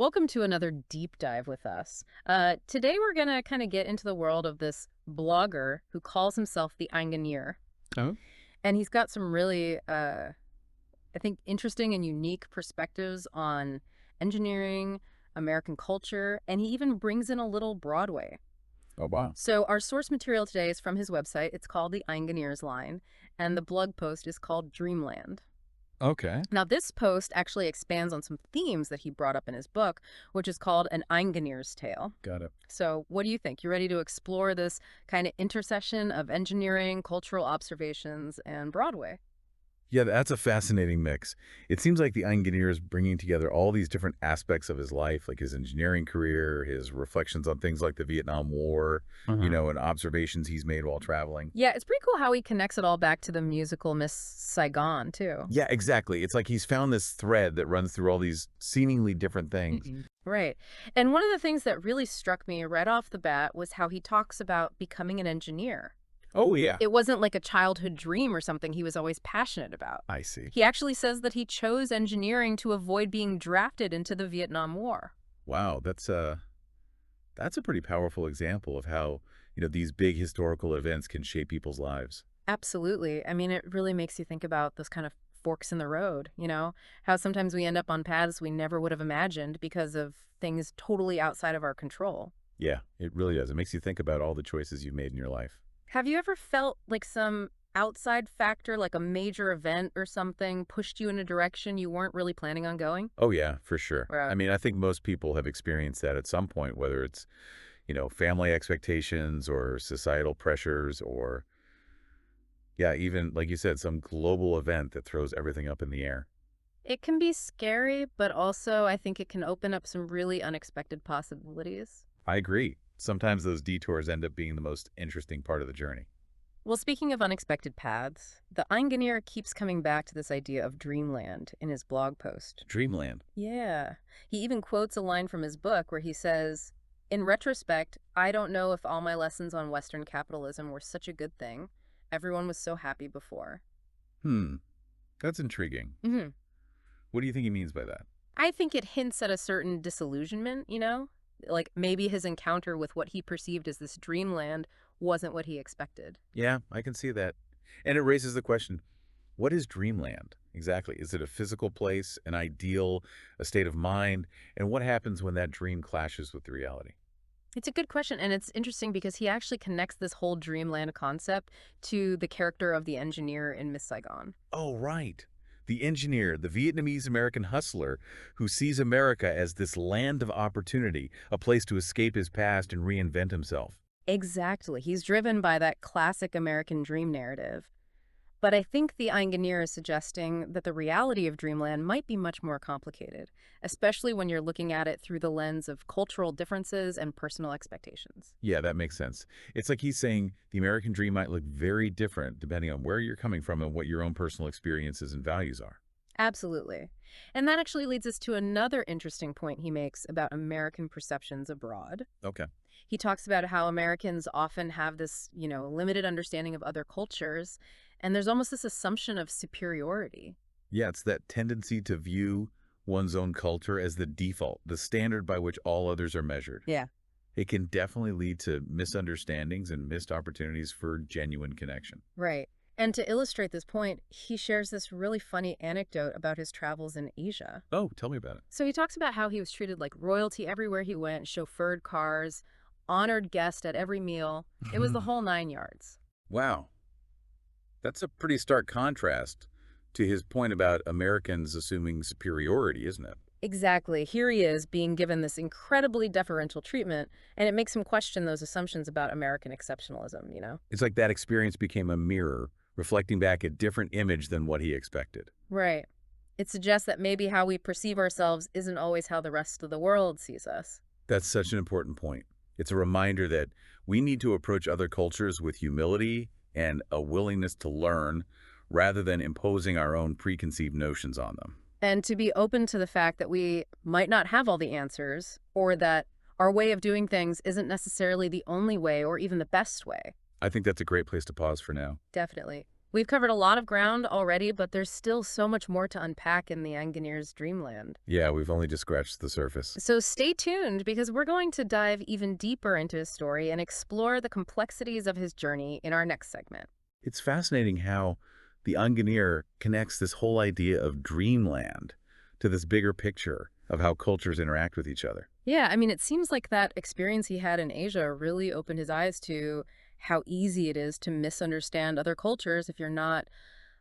Welcome to another deep dive with us. Today we're going to kind of get into the world of this blogger who calls himself the Einganeer. Oh, And he's got some really, I think, interesting and unique perspectives on engineering, American culture, and he even brings in a little Broadway. oh wow. So our source material today is from his website. It's called the Einganeer's Line, and the blog post is called Dreamland. Okay. Now, this post actually expands on some themes that he brought up in his book, which is called An Einganeer's Tale. Got it. So what do you think? You ready to explore this kind of intersection of engineering, cultural observations, and Broadway? Yeah, that's a fascinating mix. It seems like the Einganeer is bringing together all these different aspects of his life, like his engineering career, his reflections on things like the Vietnam War, and observations he's made while traveling. Yeah, it's pretty cool how he connects it all back to the musical Miss Saigon, too. Yeah, exactly. It's like he's found this thread that runs through all these seemingly different things. Right. And one of the things that really struck me right off the bat was how he talks about becoming an engineer. Oh, yeah. It wasn't like a childhood dream or something he was always passionate about. I see. He actually says that he chose engineering to avoid being drafted into the Vietnam War. Wow, that's a pretty powerful example of how, these big historical events can shape people's lives. Absolutely. I mean, it really makes you think about those kind of forks in the road, how sometimes we end up on paths we never would have imagined because of things totally outside of our control. Yeah, it really does. It makes you think about all the choices you've made in your life. Have you ever felt like some outside factor, like a major event or something, pushed you in a direction you weren't really planning on going? Oh, yeah, for sure. Right. I mean, I think most people have experienced that at some point, whether it's, family expectations or societal pressures or, yeah, even, like you said, some global event that throws everything up in the air. It can be scary, but also I think it can open up some really unexpected possibilities. I agree. Sometimes those detours end up being the most interesting part of the journey. Well, speaking of unexpected paths, the Einganeer keeps coming back to this idea of dreamland in his blog post. Dreamland. Yeah. He even quotes a line from his book where he says, "In retrospect, I don't know if all my lessons on Western capitalism were such a good thing. Everyone was so happy before." Hmm, that's intriguing. hmm What do you think he means by that? I think it hints at a certain disillusionment, Like maybe his encounter with what he perceived as this dreamland wasn't what he expected. Yeah, I can see that. And it raises the question, what is dreamland exactly? Is it a physical place, an ideal, a state of mind? And what happens when that dream clashes with the reality? It's a good question, and it's interesting because he actually connects this whole dreamland concept to the character of the engineer in Miss Saigon. Oh, right. The engineer, the Vietnamese American hustler who sees America as this land of opportunity, a place to escape his past and reinvent himself. Exactly. He's driven by that classic American dream narrative. But I think the Einganeer is suggesting that the reality of Dreamland might be much more complicated, especially when you're looking at it through the lens of cultural differences and personal expectations. Yeah, that makes sense. It's like he's saying the American dream might look very different depending on where you're coming from and what your own personal experiences and values are. Absolutely. And that actually leads us to another interesting point he makes about American perceptions abroad. Okay. He talks about how Americans often have this, limited understanding of other cultures, and there's almost this assumption of superiority. Yeah, it's that tendency to view one's own culture as the default, the standard by which all others are measured. Yeah. It can definitely lead to misunderstandings and missed opportunities for genuine connection. Right. And to illustrate this point, he shares this really funny anecdote about his travels in Asia. Oh, tell me about it. So he talks about how he was treated like royalty everywhere he went, chauffeured cars, honored guest at every meal. It was the whole 9 yards. Wow. That's a pretty stark contrast to his point about Americans assuming superiority, isn't it? Exactly. Here he is being given this incredibly deferential treatment, and it makes him question those assumptions about American exceptionalism. It's like that experience became a mirror, reflecting back a different image than what he expected. Right. It suggests that maybe how we perceive ourselves isn't always how the rest of the world sees us. That's such an important point. It's a reminder that we need to approach other cultures with humility and a willingness to learn rather than imposing our own preconceived notions on them. And to be open to the fact that we might not have all the answers, or that our way of doing things isn't necessarily the only way or even the best way. I think that's a great place to pause for now. Definitely. We've covered a lot of ground already, but there's still so much more to unpack in the Einganeer's Dreamland. Yeah, we've only just scratched the surface. So stay tuned because we're going to dive even deeper into his story and explore the complexities of his journey in our next segment. It's fascinating how the Einganeer connects this whole idea of dreamland to this bigger picture of how cultures interact with each other. Yeah, I mean, it seems like that experience he had in Asia really opened his eyes to how easy it is to misunderstand other cultures if you're not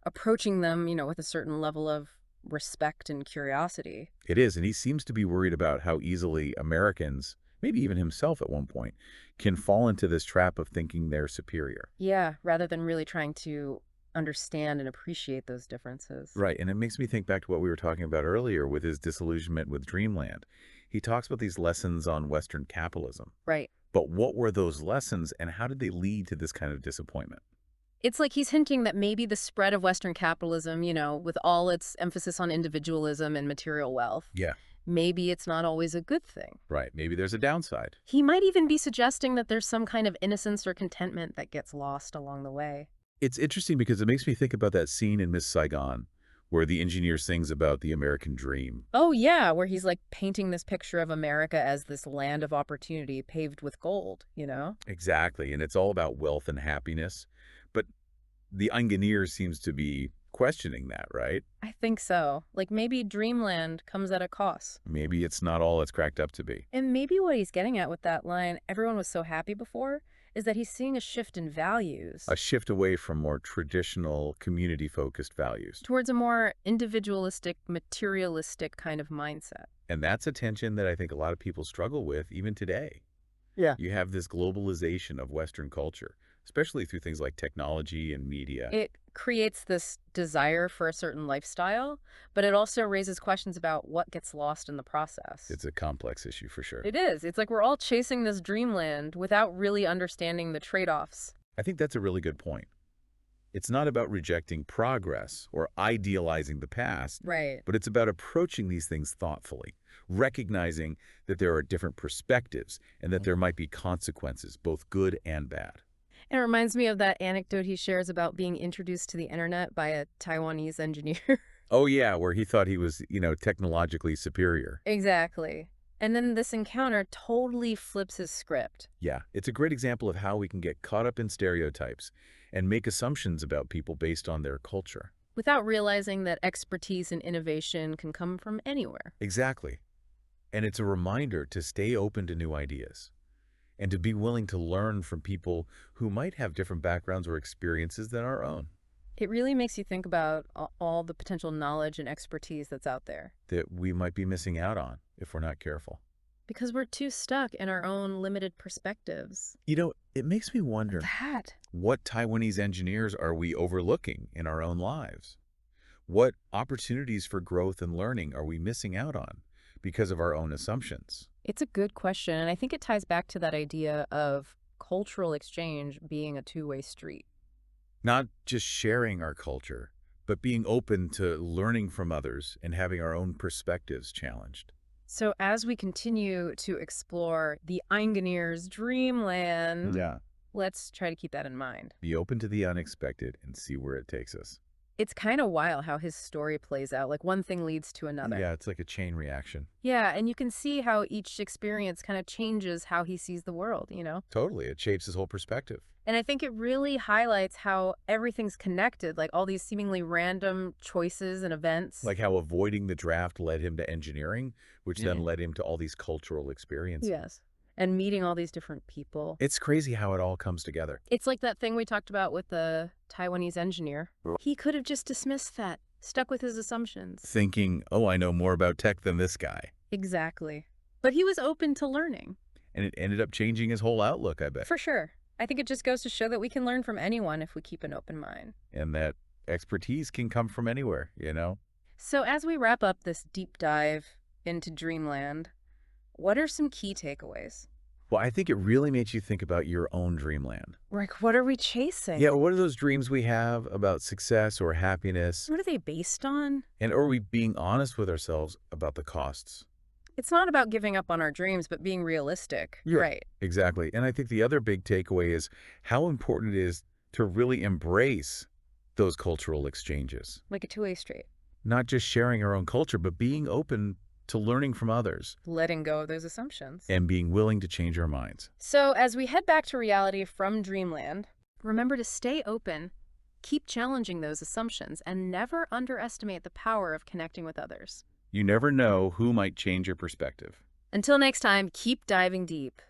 approaching them, with a certain level of respect and curiosity. It is, and he seems to be worried about how easily Americans, maybe even himself at one point, can fall into this trap of thinking they're superior. Yeah, rather than really trying to understand and appreciate those differences. Right, and it makes me think back to what we were talking about earlier with his disillusionment with Dreamland. He talks about these lessons on Western capitalism. Right. But what were those lessons, and how did they lead to this kind of disappointment? It's like he's hinting that maybe the spread of Western capitalism, with all its emphasis on individualism and material wealth, Yeah. maybe it's not always a good thing. Right, maybe there's a downside. He might even be suggesting that there's some kind of innocence or contentment that gets lost along the way. It's interesting because it makes me think about that scene in Miss Saigon where the engineer sings about the American dream. Oh, yeah, where he's like painting this picture of America as this land of opportunity paved with gold. Exactly, and it's all about wealth and happiness. But the Einganeer seems to be questioning that, right? I think so. Like maybe Dreamland comes at a cost. Maybe it's not all it's cracked up to be. And maybe what he's getting at with that line, everyone was so happy before, is that he's seeing a shift in values A shift away from more traditional, community-focused values. towards a more individualistic, materialistic kind of mindset. And that's a tension that I think a lot of people struggle with even today. Yeah. You have this globalization of Western culture, especially through things like technology and media. It creates this desire for a certain lifestyle, but it also raises questions about what gets lost in the process. It's a complex issue for sure. It is. It's like we're all chasing this dreamland without really understanding the trade-offs. I think that's a really good point. It's not about rejecting progress or idealizing the past, Right. but it's about approaching these things thoughtfully, recognizing that there are different perspectives and that there might be consequences, both good and bad. It reminds me of that anecdote he shares about being introduced to the internet by a Taiwanese engineer. Oh yeah, where he thought he was, technologically superior. Exactly. And then this encounter totally flips his script. Yeah, it's a great example of how we can get caught up in stereotypes and make assumptions about people based on their culture. Without realizing that expertise and innovation can come from anywhere. Exactly. And it's a reminder to stay open to new ideas and to be willing to learn from people who might have different backgrounds or experiences than our own, It really makes you think about all the potential knowledge and expertise that's out there. that we might be missing out on if we're not careful. Because we're too stuck in our own limited perspectives. It makes me wonder, That. what Taiwanese engineers are we overlooking in our own lives? What opportunities for growth and learning are we missing out on because of our own assumptions? It's a good question, and I think it ties back to that idea of cultural exchange being a two-way street. Not just sharing our culture, but being open to learning from others and having our own perspectives challenged. So as we continue to explore the Einganeer's dreamland, Yeah. let's try to keep that in mind. Be open to the unexpected and see where it takes us. It's kind of wild how his story plays out. Like one thing leads to another. Yeah, it's like a chain reaction. Yeah, and you can see how each experience kind of changes how he sees the world. Totally. It shapes his whole perspective. And I think it really highlights how everything's connected, like all these seemingly random choices and events. Like how avoiding the draft led him to engineering, which then Yeah. led him to all these cultural experiences. Yes. And meeting all these different people. It's crazy how it all comes together. It's like that thing we talked about with the Taiwanese engineer. He could have just dismissed that, stuck with his assumptions. Thinking, oh, I know more about tech than this guy. Exactly. But he was open to learning. And it ended up changing his whole outlook, I bet. For sure. I think it just goes to show that we can learn from anyone if we keep an open mind. And that expertise can come from anywhere. So as we wrap up this deep dive into Dreamland, what are some key takeaways? Well, I think it really makes you think about your own dreamland. Like, what are we chasing? Yeah, what are those dreams we have about success or happiness? What are they based on? And are we being honest with ourselves about the costs? It's not about giving up on our dreams, but being realistic. Yeah. Right. Exactly. And I think the other big takeaway is how important it is to really embrace those cultural exchanges. Like a two-way street. Not just sharing our own culture, but being open to learning from others Letting go of those assumptions. and being willing to change our minds. So as we head back to reality from Dreamland, remember to stay open, keep challenging those assumptions, and never underestimate the power of connecting with others. You never know who might change your perspective. Until next time, keep diving deep.